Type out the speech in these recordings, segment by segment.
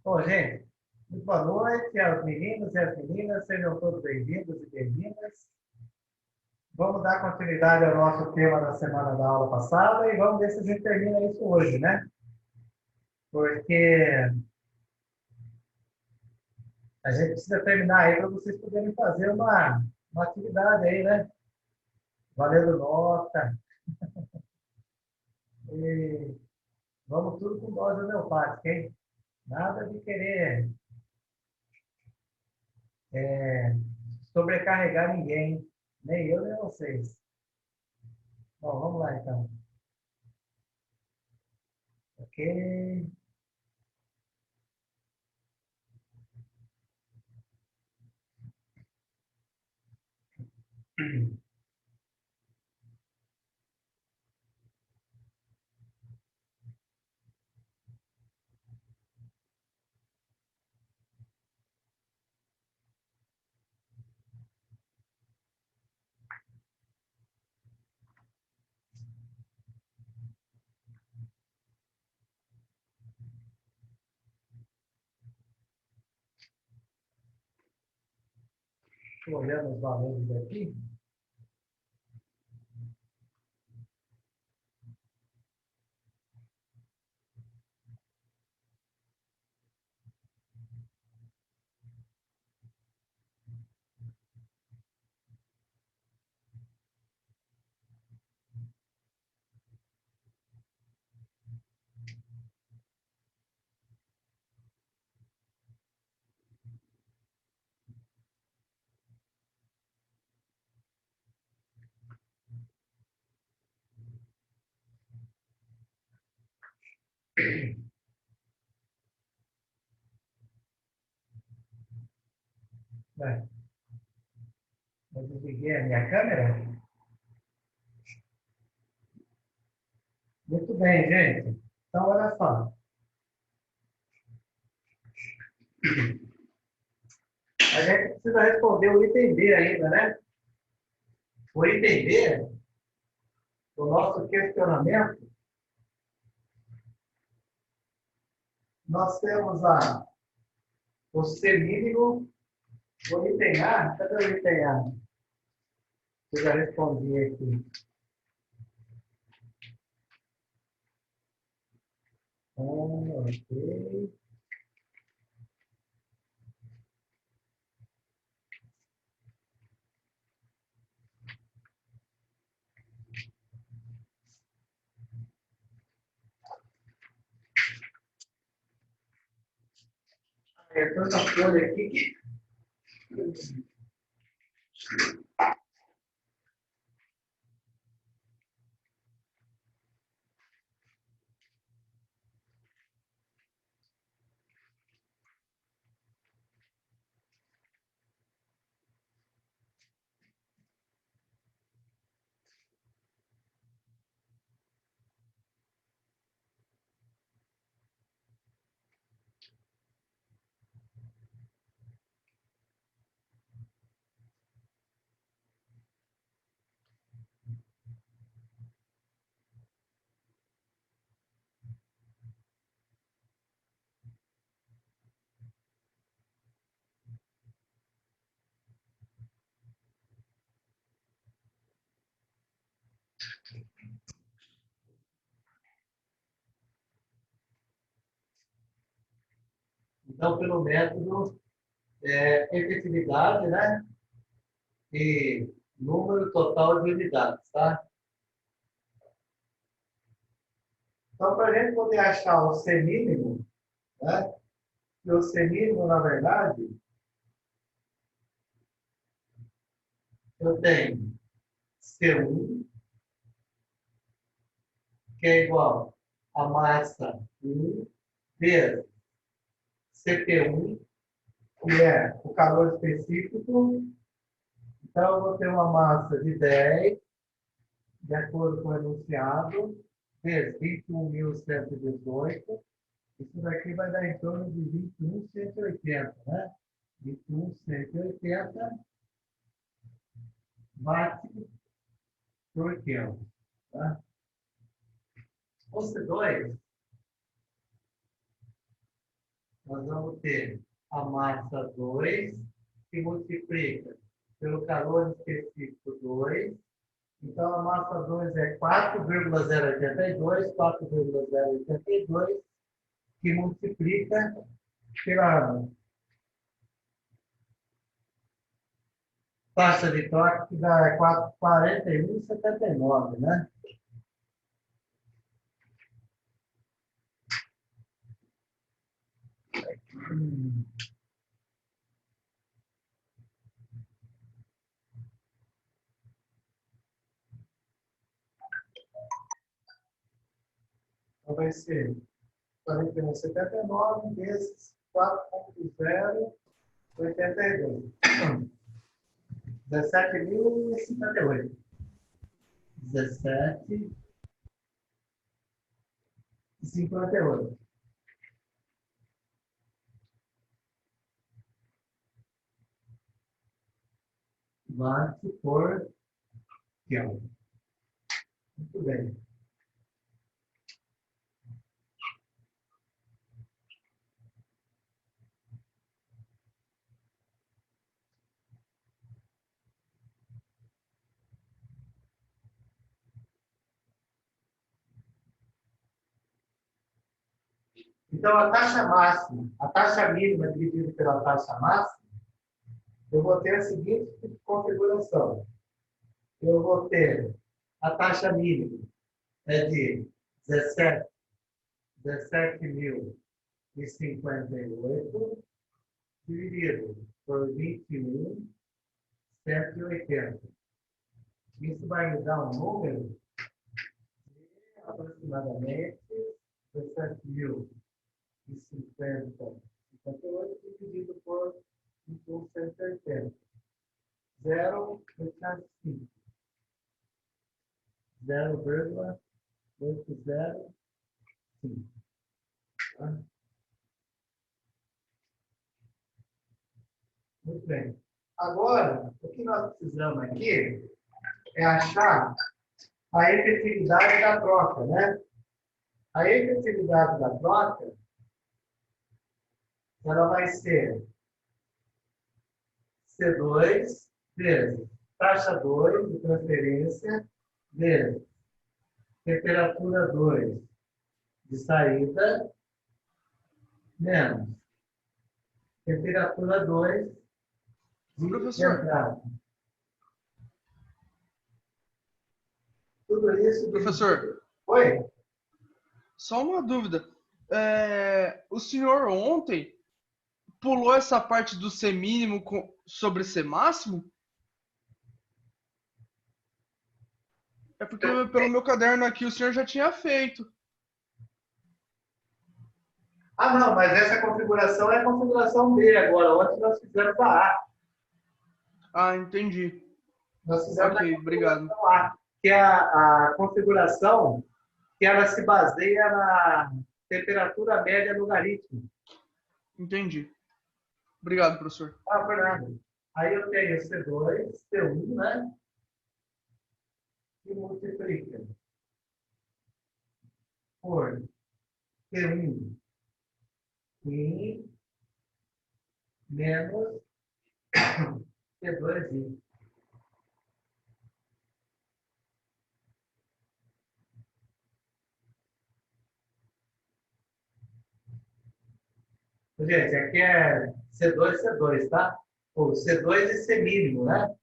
Bom, gente, muito boa noite aos meninos e às meninas, sejam todos bem-vindos e bem-vindas. Vamos dar continuidade ao nosso tema da semana da aula passada e vamos ver se a gente termina isso hoje, né? Porque a gente precisa terminar aí para vocês poderem fazer uma atividade aí, né? Valendo nota. E vamos tudo com dose homeopática, hein? Nada de querer é, sobrecarregar ninguém, nem eu, nem vocês. Bom, vamos lá então. Ok. Estou olhando os valores aqui. Né? Eu desliguei a minha câmera. Muito bem, gente. Então, olha só. A gente precisa responder o item B ainda, né? O item B, o nosso questionamento, nós temos o C mínimo, o item A. Cadê o item A? Eu já respondi aqui. Ok. É tanta folha aqui que. Então, pelo método, efetividade, né? E número total de unidades, tá? Então, para a gente poder achar o C mínimo, né? E o C mínimo, na verdade, eu tenho C1, que é igual a massa 1 vezes CP1, que é o calor específico. Então, eu vou ter uma massa de 10, de acordo com o enunciado, vezes 21.118. Isso daqui vai dar em torno de 21.180, né? 21.180 watts por quilo. Tá? O C2 nós vamos ter a massa 2, que multiplica pelo calor específico 2. Então, a massa 2 é 4,082, 4,082, que multiplica pela taxa de toque, que dá 41,79, né? Então, vai ser 41,79 vezes 4,082. 17.058. 17,58. Watt por Kelvin. Muito bem. Então, a taxa máxima, a taxa mínima dividida pela taxa máxima, eu vou ter a seguinte configuração. Eu vou ter a taxa mínima é de 17.058 dividido por 21.180. Isso vai me dar um número de aproximadamente 17.058 dividido por 21.180. 0,85. 0,805. Tá? Muito bem. Agora, o que nós precisamos aqui é achar a efetividade da troca, né? A efetividade da troca, ela vai ser C2 vezes taxa 2 de transferência vezes temperatura 2 de saída menos temperatura 2 de Professor, entrada. Tudo isso... professor, Oi? só uma dúvida. O senhor ontem pulou essa parte do C mínimo sobre C máximo? É porque pelo meu caderno aqui o senhor já tinha feito. Ah, não, mas essa configuração é a configuração B agora. Ontem nós fizemos a A. Ah, entendi. Nós fizemos Ok, a obrigado. configuração A, que é a configuração que ela se baseia na temperatura média logarítmica. Entendi. Obrigado, professor. Ah, Fernando. Aí eu tenho C2, C1, né? E multiplica por C1 e menos C2i. Gente, aqui é C2, C2, tá? Ou C2 e C mínimo, né?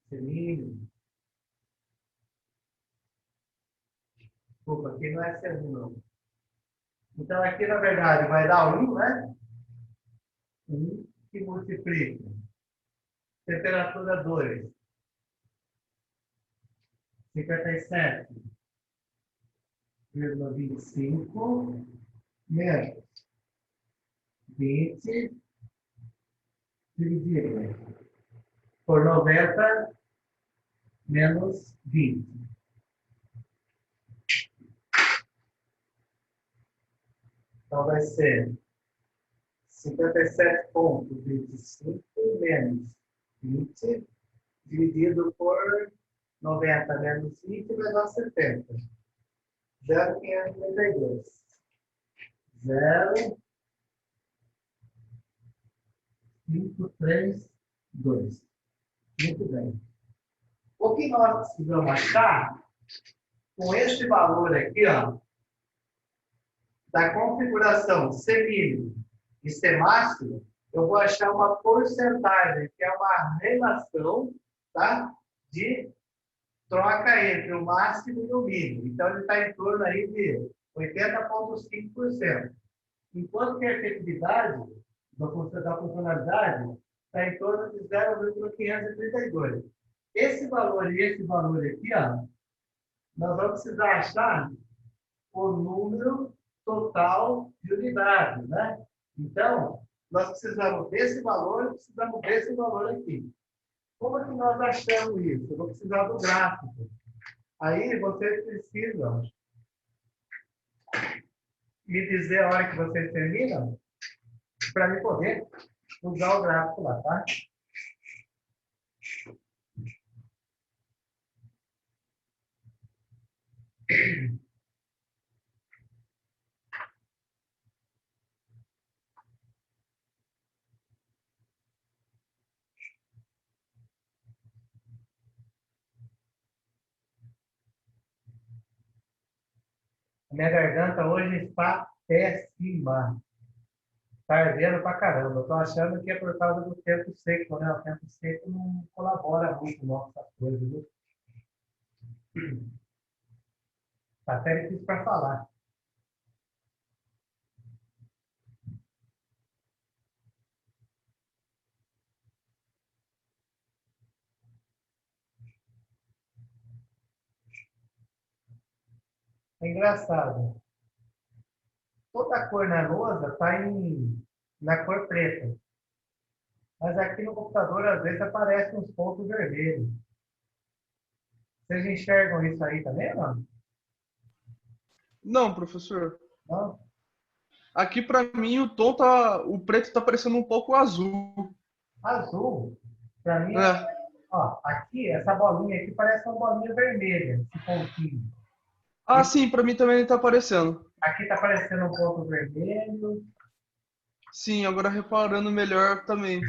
C mínimo. Desculpa, aqui não é C1, não. Então, aqui, na verdade, vai dar 1, né? 1 que multiplica. Temperatura 2. 57,25 menos 20 dividido por 90 menos 20. Então, vai ser 57,25 menos 20 dividido por 90 menos 20 vai dar 70. 0,592. 0,592. 532. Muito bem. O que nós precisamos achar, com esse valor aqui, ó, da configuração C mínimo e C máximo, eu vou achar uma porcentagem, que é uma relação, tá, de troca entre o máximo e o mínimo. Então, ele está em torno aí de 80,5%. Enquanto que a efetividade da funcionalidade está em torno de 0,532. Esse valor e esse valor aqui, ó, nós vamos precisar achar o número total de unidades, né? Então, nós precisamos desse valor e precisamos desse valor aqui. Como é que nós achamos isso? Eu vou precisar do gráfico. Aí, vocês precisam me dizer a hora que vocês terminam para me poder usar o gráfico lá, tá? A minha garganta hoje está péssima. Está ardendo pra caramba. Eu tô achando que é por causa do tempo seco, né? O tempo seco não colabora muito com nossas coisas, viu? Tá até difícil para falar. É engraçado. Toda cor na lousa está na cor preta. Mas aqui no computador, às vezes, aparecem uns pontos vermelhos. Vocês enxergam isso aí também, não? Não, professor. Não? Aqui para mim o preto tá parecendo um pouco azul. Azul. Para mim, É. ó, aqui, essa bolinha aqui parece uma bolinha vermelha, esse pontinho. Ah, sim, para mim também tá aparecendo. Aqui está aparecendo um ponto vermelho. Sim, agora reparando melhor também.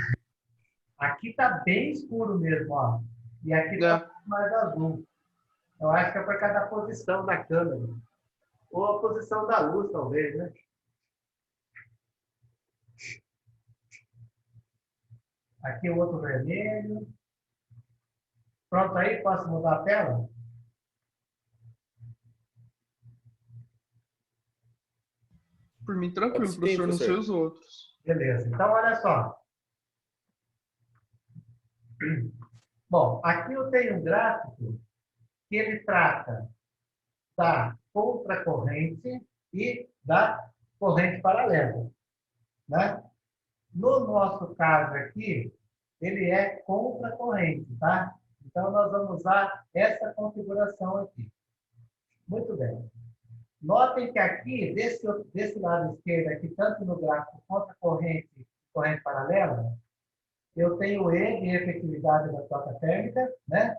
Aqui está bem escuro mesmo, ó. E aqui está É. mais azul. Eu acho que é por causa da posição da câmera. Ou a posição da luz, talvez, né? Aqui o outro vermelho. Pronto aí? Posso mudar a tela? Por mim, Pode tranquilo, sim, professor, não sei professor. os outros. Beleza. Então, olha só. Bom, aqui eu tenho um gráfico que ele trata da contracorrente e da corrente paralela, né? No nosso caso aqui, ele é contracorrente, tá? Então, nós vamos usar essa configuração aqui. Muito bem. Notem que aqui, desse lado esquerdo, aqui, tanto no gráfico contracorrente e corrente paralela, eu tenho E de efetividade da troca térmica, né?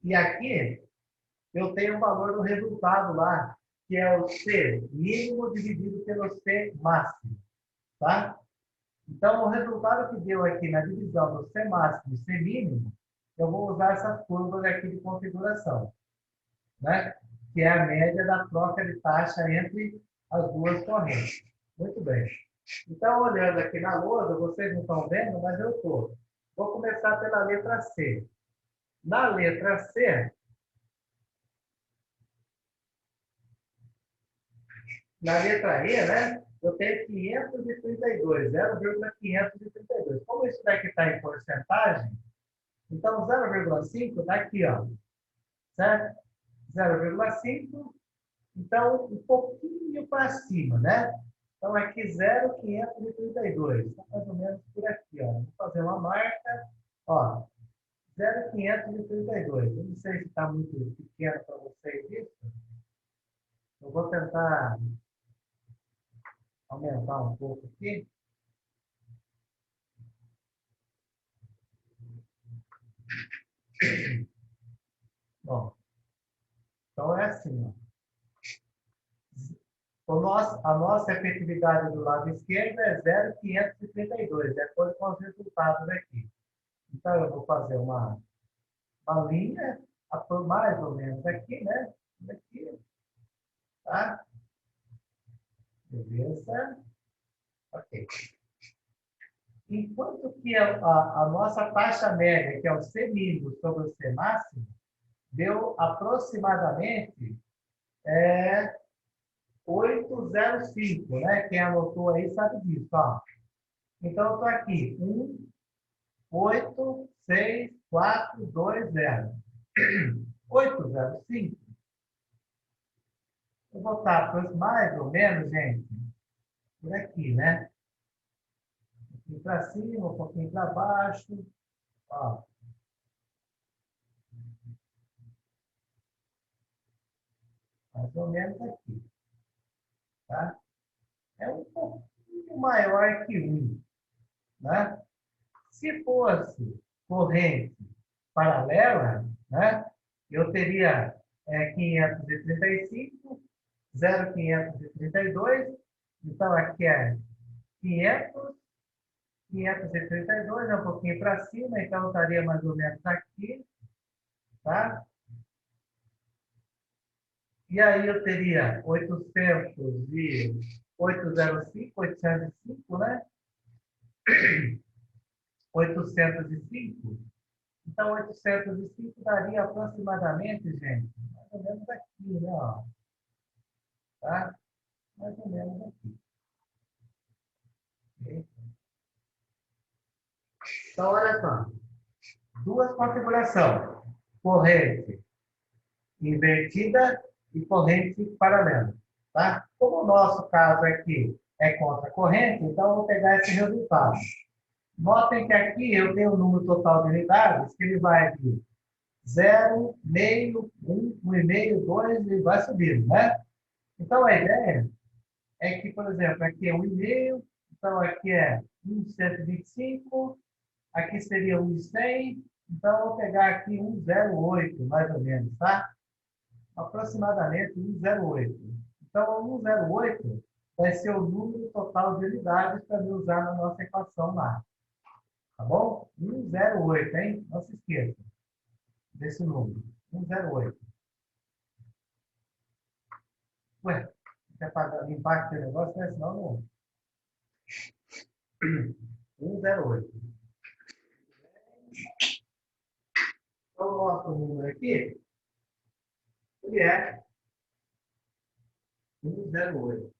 E aqui, eu tenho o valor do resultado lá, que é o C mínimo dividido pelo C máximo, tá? Então, o resultado que deu aqui na divisão do C máximo e C mínimo, eu vou usar essas curvas aqui de configuração, né? Que é a média da troca de taxa entre as duas correntes. Muito bem. Então, olhando aqui na lousa, vocês não estão vendo, mas eu estou. Vou começar pela letra C. Na letra C, na letra E, né? Eu tenho 532, 0,532. Como isso daqui está em porcentagem, então 0,5 está aqui, ó. Certo? 0,5, então um pouquinho para cima, né? Então aqui 0,532. Está mais ou menos por aqui, ó. Vou fazer uma marca, ó. 0,532. Eu não sei se está muito pequeno para vocês isso. Eu vou tentar aumentar um pouco aqui. Bom, então é assim, ó. A nossa efetividade do lado esquerdo é 0,532, de acordo com os resultados aqui. Então, eu vou fazer uma linha, mais ou menos aqui, né? Aqui, tá? Beleza? Ok. Enquanto que a nossa taxa média, que é o C mínimo sobre o C máximo, deu aproximadamente 805, né? Quem anotou aí sabe disso, ó. Então, eu estou aqui, 1, 8, 6, 4, 2, 0. 805. Eu vou estar mais ou menos, gente, por aqui, né? Um pouquinho para cima, um pouquinho para baixo. Ó. Mais ou menos aqui. Tá? É um pouquinho maior que 1. Né? Se fosse corrente paralela, né? Eu teria 535, 0,532. Então, aqui é 500, 532, é um pouquinho para cima, então estaria mais ou menos aqui, tá? E aí eu teria 805, né? 805. Então, 805 daria aproximadamente, gente, mais ou menos aqui, né? Ó, tá? Mais ou menos aqui. Ok? Então, olha só. Duas configurações. Corrente invertida e corrente paralela. Tá? Como o nosso caso aqui é contra corrente, então eu vou pegar esse resultado. Notem que aqui eu tenho o número total de unidades, que ele vai de 0, meio, 1, 1,5, 2 e vai subindo, né? Então a ideia é que, por exemplo, aqui é 1,5, então aqui é 1,125, aqui seria 1,100, então eu vou pegar aqui 1,08, mais ou menos, tá? Aproximadamente 1,08. Então, 1,08 vai ser o número total de unidades para usar na nossa equação lá. Tá bom? 1,08, hein? Não se esqueça desse número. 1,08. Ué, quer limpar aquele negócio, né? Senão não. 1,08. Então, o nosso número aqui, ele é 1,08.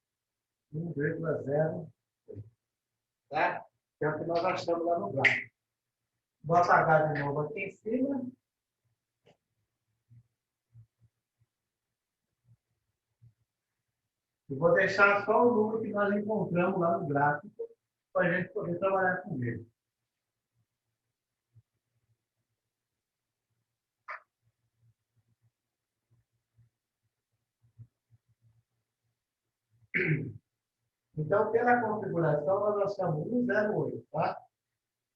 1,08. Tá? Que é o que nós achamos lá no gráfico. Bota H de novo aqui em cima. E vou deixar só o número que nós encontramos lá no gráfico para a gente poder trabalhar com ele. Então, pela configuração, nós achamos 1,08, tá?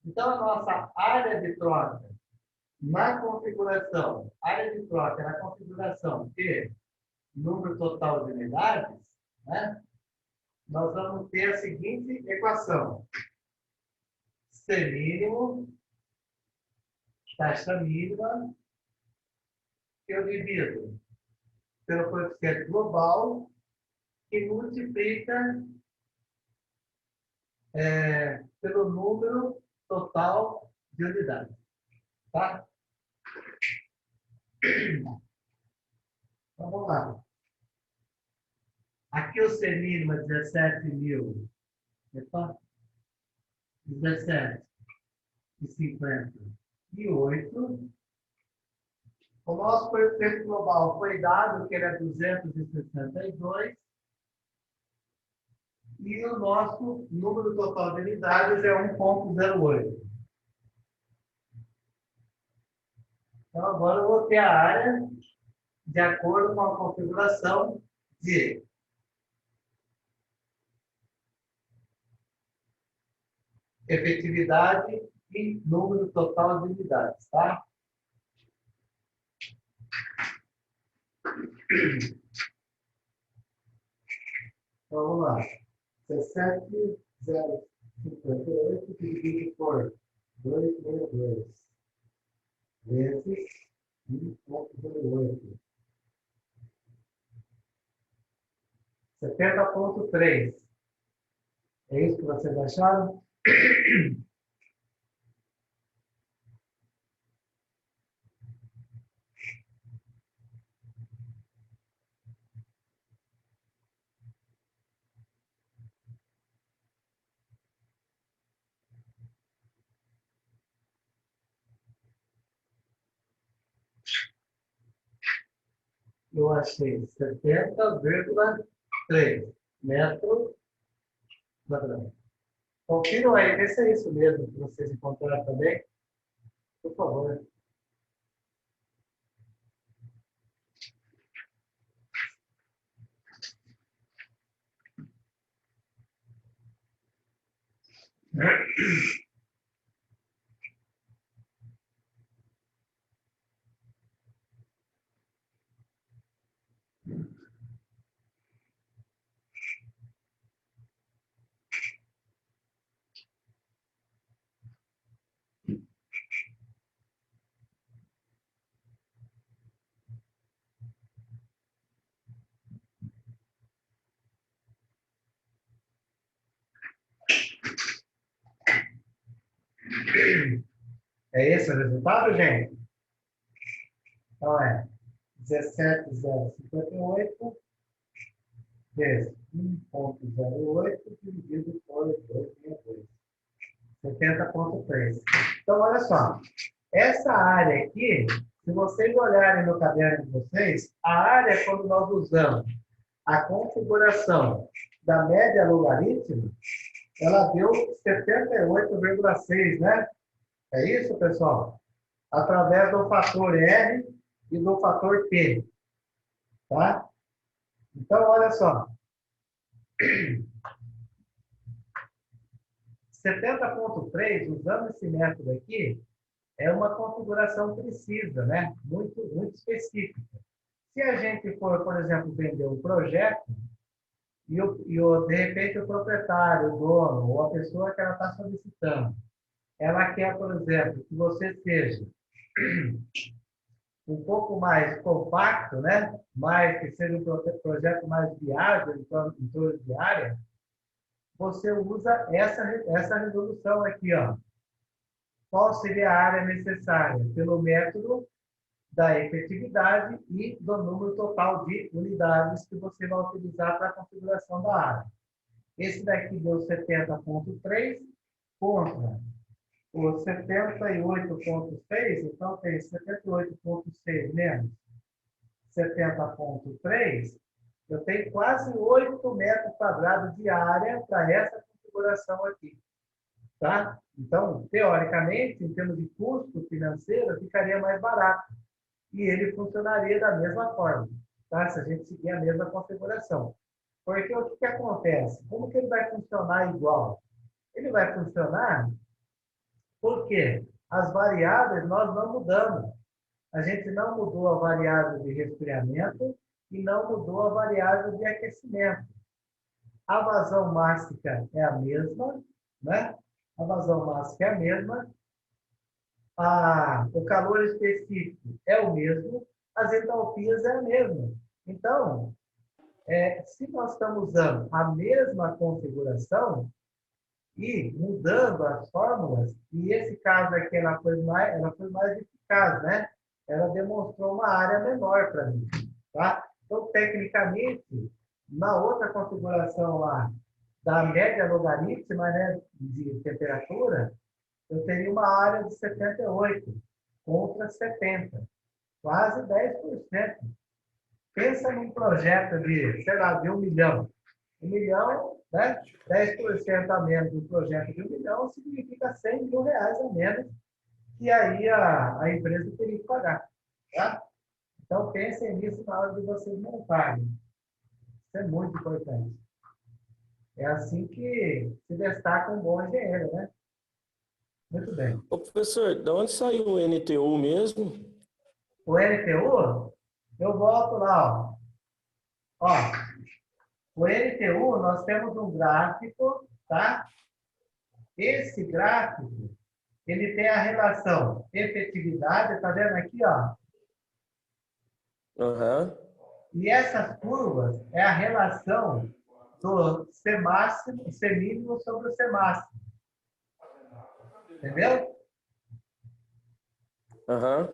Então, a nossa área de troca na configuração, área de troca na configuração que número total de unidades, né? Nós vamos ter a seguinte equação. C mínimo, taxa mínima, que eu divido pelo coeficiente global, que multiplica pelo número total de unidades. Tá? Então, vamos lá. Aqui o C mínimo é 17.000. Epa, 17,58. O nosso coeficiente global foi dado, que ele é 262. E o nosso número total de unidades é 1,08. Então, agora eu vou ter a área de acordo com a configuração de efetividade e número total de unidades, tá? Então, vamos lá. 17,058 dividido por 262 vezes 1,08. 70,3. É isso que vocês acharam? Eu achei 70,3 metros quadrados. Confiram aí, vê se é isso mesmo que vocês encontraram também. Por favor. É esse o resultado, gente? Então é 17,058 vezes 1,08 dividido por 2,62. 70,3. Então, olha só. Essa área aqui, se vocês olharem no caderno de vocês, a área, quando nós usamos a configuração da média logarítmica, ela deu 78,6, né? É isso, pessoal? Através do fator R e do fator P. Tá? Então, olha só. 70,3, usando esse método aqui, é uma configuração precisa, né? Muito, muito específica. Se a gente for, por exemplo, vender um projeto, de repente, o proprietário, o dono, ou a pessoa que ela está solicitando, ela quer, por exemplo, que você seja um pouco mais compacto, né? Que seja um projeto mais viável em torno de área, você usa essa resolução aqui, ó. Qual seria a área necessária? Pelo método da efetividade e do número total de unidades que você vai utilizar para a configuração da área. Esse daqui deu 70,3 contra o 78,6, então tem 78,6 menos 70,3, eu tenho quase 8 metros quadrados de área para essa configuração aqui. Tá? Então, teoricamente, em termos de custo financeiro, ficaria mais barato. E ele funcionaria da mesma forma, tá? Se a gente seguir a mesma configuração. Porque o que acontece? Como que ele vai funcionar igual? Ele vai funcionar porque as variáveis nós não mudamos. A gente não mudou a variável de resfriamento e não mudou a variável de aquecimento. A vazão mássica é a mesma, né? A vazão mássica é a mesma. O calor específico é o mesmo. As entalpias é a mesma. Então, se nós estamos usando a mesma configuração e mudando as fórmulas, e esse caso aqui ela foi mais eficaz, né? Ela demonstrou uma área menor para mim, tá? Então, tecnicamente, na outra configuração lá, da média logarítmica, né, de temperatura, eu teria uma área de 78 contra 70, quase 10%. Pensa num projeto de, sei lá, de 1 milhão. 1 milhão, né? 10% a menos do projeto de 1 milhão significa 100 mil reais a menos que aí a empresa teria que pagar. Tá? Então, pensem nisso na hora de vocês montarem. Isso é muito importante. É assim que se destaca um bom engenheiro, né? Muito bem. Ô, professor, de onde saiu o NTU mesmo? O NTU, eu volto lá, ó. Ó, O NTU, nós temos um gráfico, tá? Esse gráfico, ele tem a relação efetividade, tá vendo aqui, ó? Aham. E essas curvas é a relação do C máximo, C mínimo sobre o C máximo. Entendeu? Aham.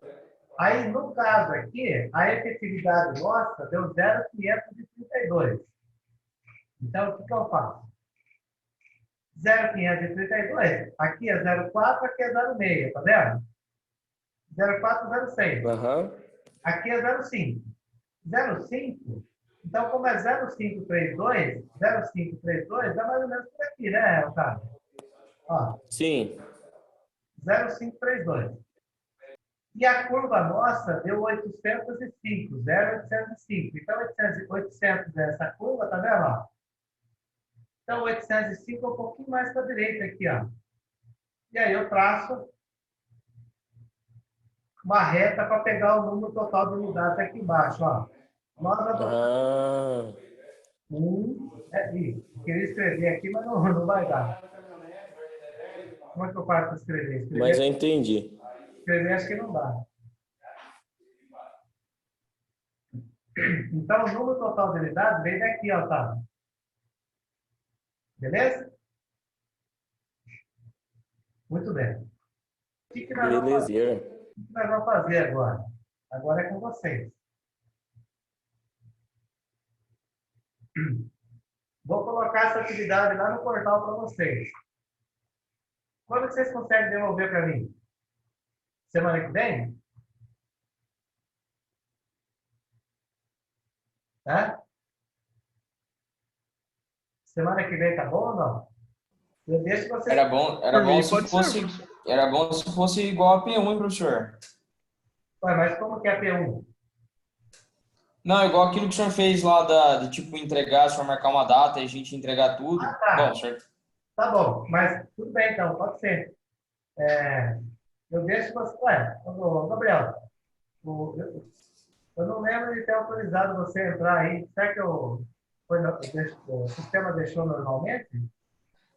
Aí, no caso aqui, a efetividade nossa deu 0,532. Então, o que que eu faço? 0,532, aqui é 0,4, aqui é 0,6, tá vendo? 0,4, 0,6. Aham. Aqui é 0,5. 0,5, então como é 0,532, 0,532 é mais ou menos por aqui, né, Otávio? Ó, Sim. 0,532. E a curva nossa deu 805, 0,805. Então, 800 é essa curva, tá vendo? Ó? Então, 805 é um pouquinho mais para a direita aqui, ó. E aí eu traço uma reta para pegar o número total de unidades aqui embaixo, ó. Nós adotamos Ah, isso. Eu queria escrever aqui, mas não vai dar. Como é que eu faço para escrever? mas eu entendi. Escrever acho que não dá. Então, o número total de unidades vem daqui, ó, tá? Beleza? Muito bem. O que nós vamos fazer? Belezeira. O que nós vamos fazer agora? Agora é com vocês. Vou colocar essa atividade lá no portal para vocês. Quando vocês conseguem devolver para mim? Semana que vem? Tá? Semana que vem tá bom ou não? Eu deixo vocês. Era bom Por mim, se pode ser, fosse, professor. era bom se fosse igual a P1, hein, professor? Ué, mas como que é P1? Não, igual aquilo que o senhor fez lá de tipo entregar, o senhor marcar uma data e a gente entregar tudo. Ah, tá. Bom, o senhor... Tá bom, mas tudo bem então, pode ser. Eu deixo você. Ué, Gabriel, eu não lembro de ter autorizado você a entrar aí. Será que o sistema deixou normalmente?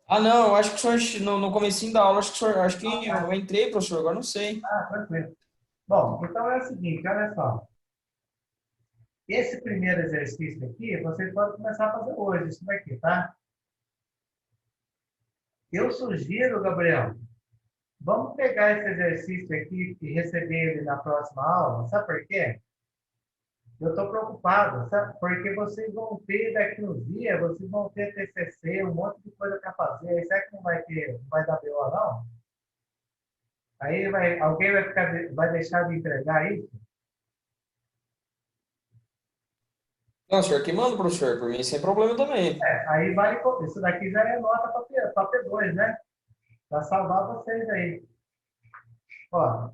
Ah, não, eu acho que o senhor, no comecinho da aula, acho que eu entrei, professor, agora não sei. Ah, tranquilo. Bom, então é o seguinte, olha só. Esse primeiro exercício aqui, vocês podem começar a fazer hoje, isso daqui, tá? Eu sugiro, Gabriel, vamos pegar esse exercício aqui e receber ele na próxima aula. Sabe por quê? Eu estou preocupado, sabe? Porque vocês vão ter daqui uns dias, vocês vão ter TCC, um monte de coisa para fazer. Aí será que não vai ter, não vai dar BO, não? Aí alguém vai deixar de entregar isso? Não, o senhor que manda, professor, por mim sem problema também. Aí vale, isso daqui já é nota para P2, né? Para salvar vocês aí. Ó,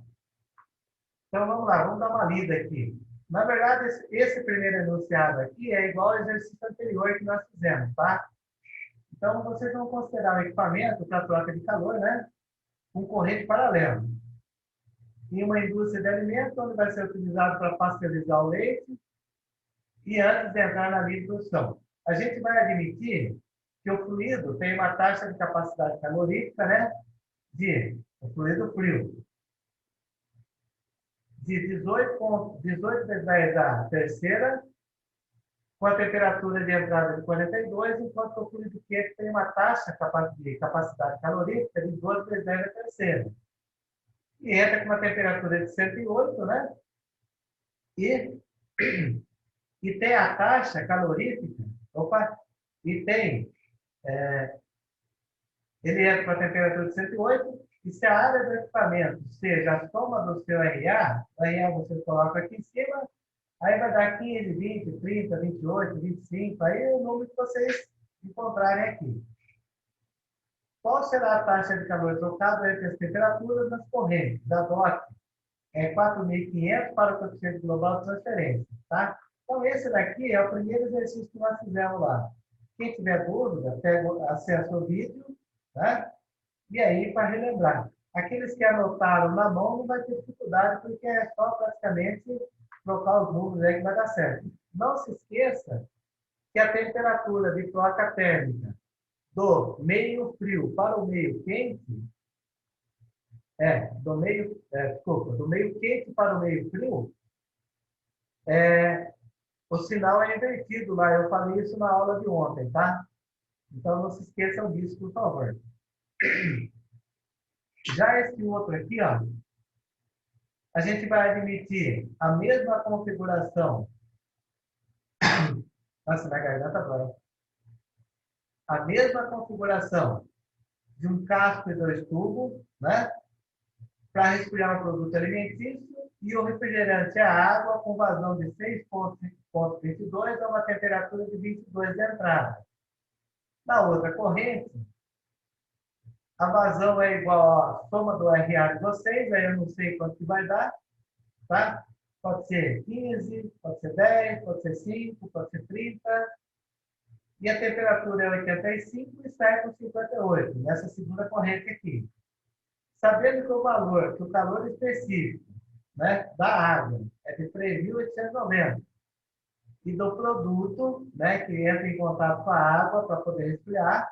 então vamos lá, vamos dar uma lida aqui. Na verdade, esse primeiro enunciado aqui é igual ao exercício anterior que nós fizemos, tá? Então, vocês vão considerar o equipamento para troca de calor, né? Um corrente paralelo. Em uma indústria de alimentos, onde vai ser utilizado para pasteurizar o leite e antes de entrar na linha de produção. A gente vai admitir que o fluido tem uma taxa de capacidade calorífica, né? O fluido frio, de 18 vezes a terceira, com a temperatura de entrada de 42, enquanto o fluido quente tem uma taxa de capacidade calorífica de 12 vezes 10 a terceira. E entra com uma temperatura de 108, né? E tem a taxa calorífica, e tem, ele entra com a temperatura de 108, e se a área do equipamento seja a soma do seu RA, o RA você coloca aqui em cima, aí vai dar 15, 20, 30, 28, 25, aí é o número que vocês encontrarem aqui. Qual será a taxa de calor trocada entre as temperaturas nas correntes da DOC? É 4.500 para o coeficiente global de transferência, tá? Então, esse daqui é o primeiro exercício que nós fizemos lá. Quem tiver dúvida, pega acesso ao vídeo, tá? E aí, para relembrar. Aqueles que anotaram na mão não vai ter dificuldade, porque é só praticamente trocar os números aí que vai dar certo. Não se esqueça que a temperatura de troca térmica do meio frio para o meio quente, do meio quente para o meio frio, o sinal é invertido lá. Eu falei isso na aula de ontem, tá? Então, não se esqueçam disso, por favor. Já esse outro aqui, ó, a gente vai admitir a mesma configuração. Nossa, minha garganta dói. A mesma configuração de um casco e 2 tubos, né? Para resfriar um produto alimentício, e o refrigerante é a água com vazão de 6,22 a uma temperatura de 22 de entrada. Na outra corrente, a vazão é igual à soma do RA de vocês, aí eu não sei quanto que vai dar, tá? Pode ser 15, pode ser 10, pode ser 5, pode ser 30. E a temperatura é 85 e sai com 58, nessa segunda corrente aqui. Sabendo que o valor, que o calor específico, né, da água é de 3.890 e do produto, né, que entra em contato com a água para poder resfriar,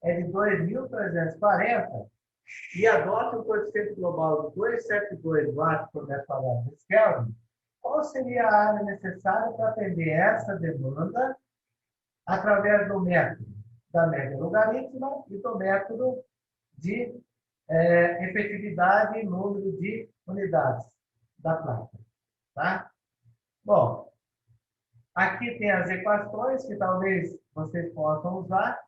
é de 2.340 e adote o coeficiente global de 272 watts por metro quadrado de Kelvin, qual seria a área necessária para atender essa demanda através do método da média logarítmica e do método de efetividade em número de unidades da placa. Tá? Bom, aqui tem as equações que talvez vocês possam usar,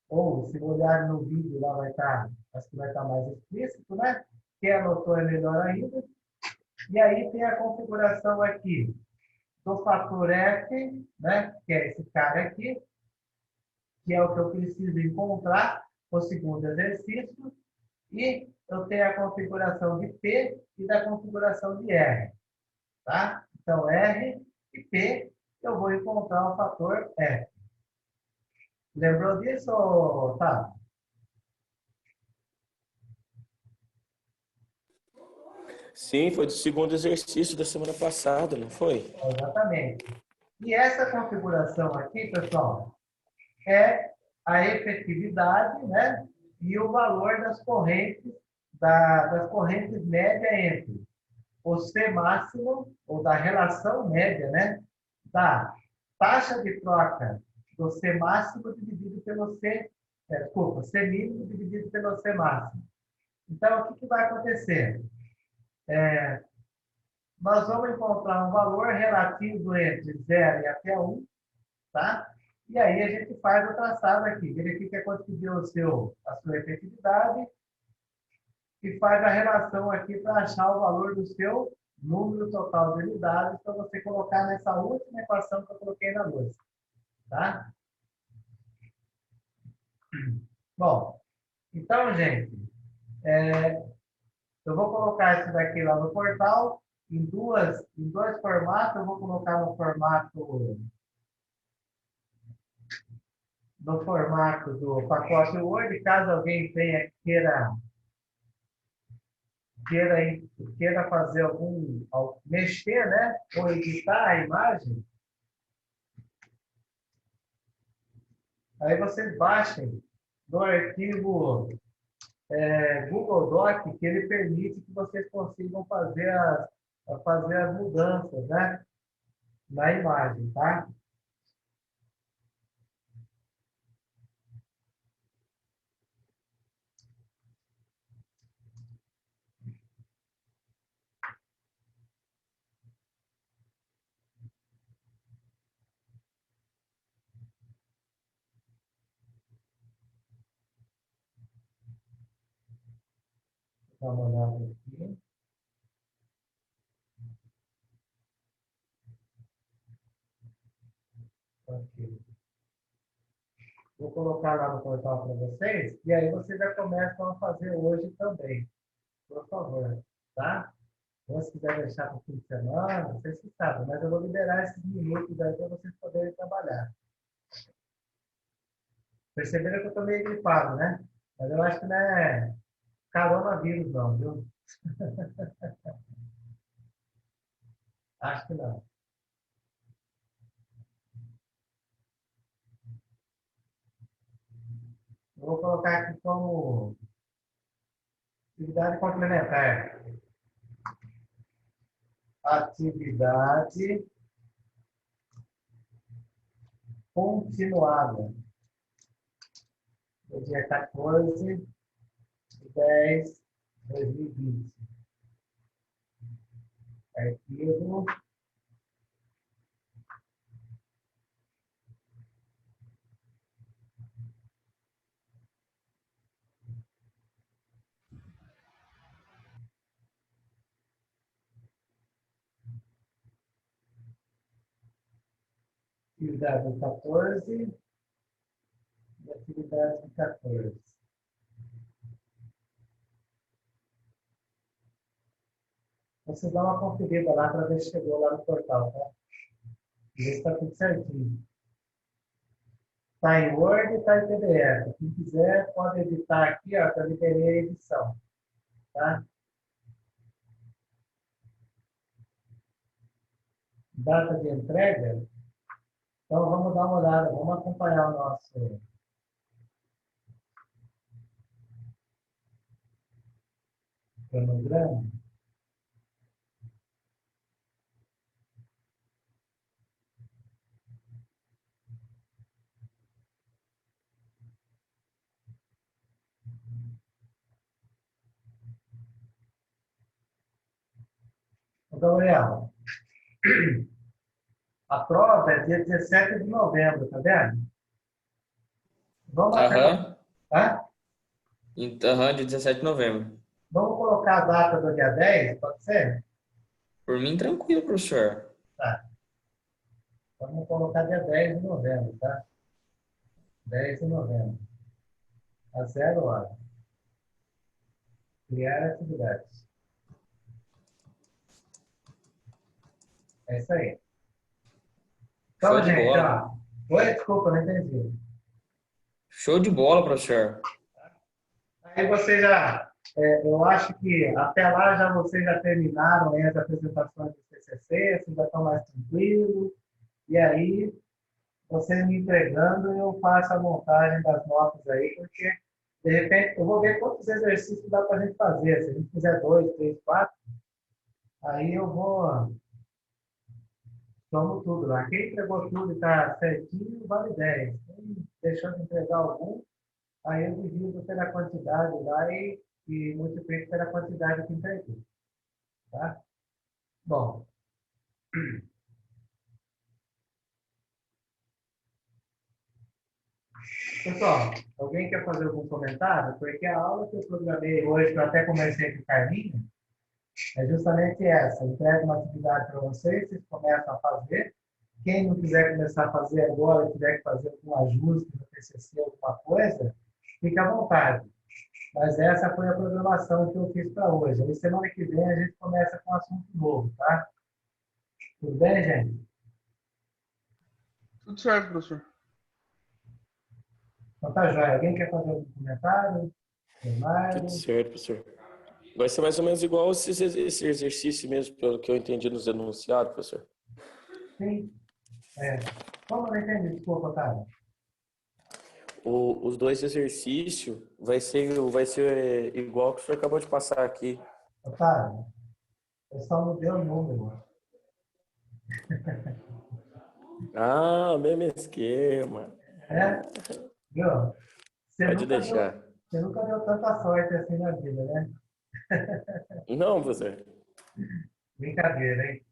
ou se olharem no vídeo lá vai estar, acho que vai estar mais explícito, né? Quem anotou é melhor ainda. E aí tem a configuração aqui do fator F, né? Que é esse cara aqui, que é o que eu preciso encontrar no segundo exercício. E eu tenho a configuração de P e da configuração de R. Tá? Então, R e P, eu vou encontrar o fator F. Lembrou disso, tá? Sim, foi do segundo exercício da semana passada, não foi? Exatamente. E essa configuração aqui, pessoal, é a efetividade, né? E o valor das correntes, das correntes média entre o C máximo, ou da relação média, né? Da taxa de troca do C máximo dividido pelo C mínimo dividido pelo C máximo. Então, o que vai acontecer? Nós vamos encontrar um valor relativo entre 0 e até 1, tá? E aí a gente faz o traçado aqui, verifica quanto que deu a sua efetividade e faz a relação aqui para achar o valor do seu número total de unidades para você colocar nessa última equação que eu coloquei na luz. Tá? Bom, então, gente, eu vou colocar isso daqui lá no portal, em dois formatos. Eu vou colocar no formato do pacote Word, caso alguém queira fazer mexer, né, ou editar a imagem, aí vocês baixem do arquivo Google Doc, que ele permite que vocês consigam fazer as mudanças, né, na imagem, tá? Dá uma olhada aqui. Ok. Vou colocar lá no portal para vocês, e aí vocês já começam a fazer hoje também, por favor, tá? Ou se quiser deixar para o fim de semana, vocês que sabem, mas eu vou liberar esses minutos aí para vocês poderem trabalhar. Perceberam que eu estou meio gripado, né? Mas eu acho que não é coronavírus, não, viu? Acho que não. vou colocar aqui como atividade complementar. Atividade continuada. No dia 14/10/2020. Arquivo. Atividade do 14 e atividade do 14. Você dá uma conferida lá para ver se chegou lá no portal, tá? Ver se está tudo certinho. Está em Word e está em PDF. Quem quiser pode editar aqui, ó, que eu liberei a edição. Tá? Data de entrega. Então vamos dar uma olhada, vamos acompanhar o nosso cronograma. Ô, Gabriel, a prova é dia 17 de novembro, tá vendo? Vamos Aham. tá? Aham, de 17 de novembro. Vamos colocar a data do dia 10, pode ser? Por mim, tranquilo, professor. Tá. Vamos colocar dia 10 de novembro, tá? 10 de novembro. Às 0 horas. Criar atividades. É isso aí. Então, Show de gente, bola. ó. Oi, desculpa, não entendi. Show de bola, professor. Aí você já, eu acho que até lá vocês já terminaram aí as apresentações do TCC, vocês já estão mais tranquilos, e aí vocês me entregando, eu faço a montagem das notas aí, porque de repente eu vou ver quantos exercícios dá para a gente fazer. Se a gente fizer 2, 3, 4, aí eu vou, tomo tudo lá. Quem entregou tudo e está certinho, vale 10. Quem deixou de entregar algum, aí eu divido pela quantidade lá e multiplico pela quantidade que entregou. Tá? Bom. Pessoal, alguém quer fazer algum comentário? Porque a aula que eu programei hoje, que eu até conversei com o Carlinhos, é justamente essa. Eu entrego uma atividade para vocês, vocês começam a fazer. Quem não quiser começar a fazer agora, tiver que fazer algum ajuste no TCC, alguma coisa, fique à vontade. Mas essa foi a programação que eu fiz para hoje. Aí semana que vem a gente começa com um assunto novo, tá? Tudo bem, gente? Tudo certo, professor. Então tá, joia. Alguém quer fazer algum comentário? Tudo certo, professor. Vai ser mais ou menos igual esse exercício mesmo, pelo que eu entendi nos enunciados, professor. Sim. Como eu não entendi? Desculpa, cara. Os dois exercícios vai ser igual que o senhor acabou de passar aqui. Otávio, eu só mudei o número. Ah, mesmo esquema. É? Viu? Pode deixar. Você nunca deu tanta sorte assim na vida, né? Não, professor. Brincadeira, hein?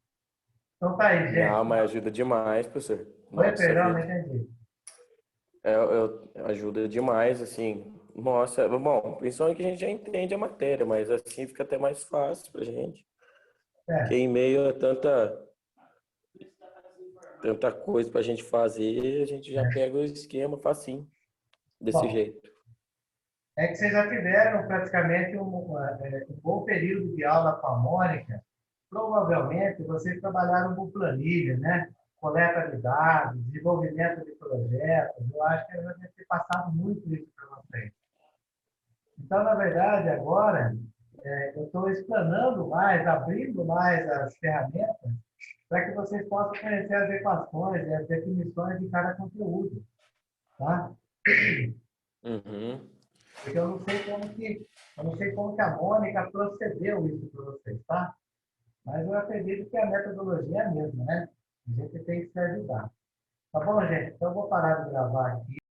Então tá aí, gente. Não, mas ajuda demais, professor. Oi, Nossa perdão, não vida. entendi. Ajuda demais, assim. Nossa, bom, principalmente que a gente já entende a matéria, mas assim fica até mais fácil pra gente. Porque em meio a tanta coisa pra gente fazer, a gente já pega o esquema facinho, desse Bom, jeito. é que vocês já tiveram praticamente um bom período de aula com a Mônica. Provavelmente vocês trabalharam com planilha, né? Coleta de dados, desenvolvimento de projetos. Eu acho que eu já deve ter passado muito isso para vocês. Então, na verdade, agora, eu estou explanando mais, abrindo mais as ferramentas para que vocês possam conhecer as equações e as definições de cada conteúdo. Tá? Uhum. Porque eu não sei como que a Mônica procedeu isso para vocês, tá? Mas eu acredito que a metodologia é a mesma, né? A gente tem que se ajudar. Tá bom, gente? Então eu vou parar de gravar aqui.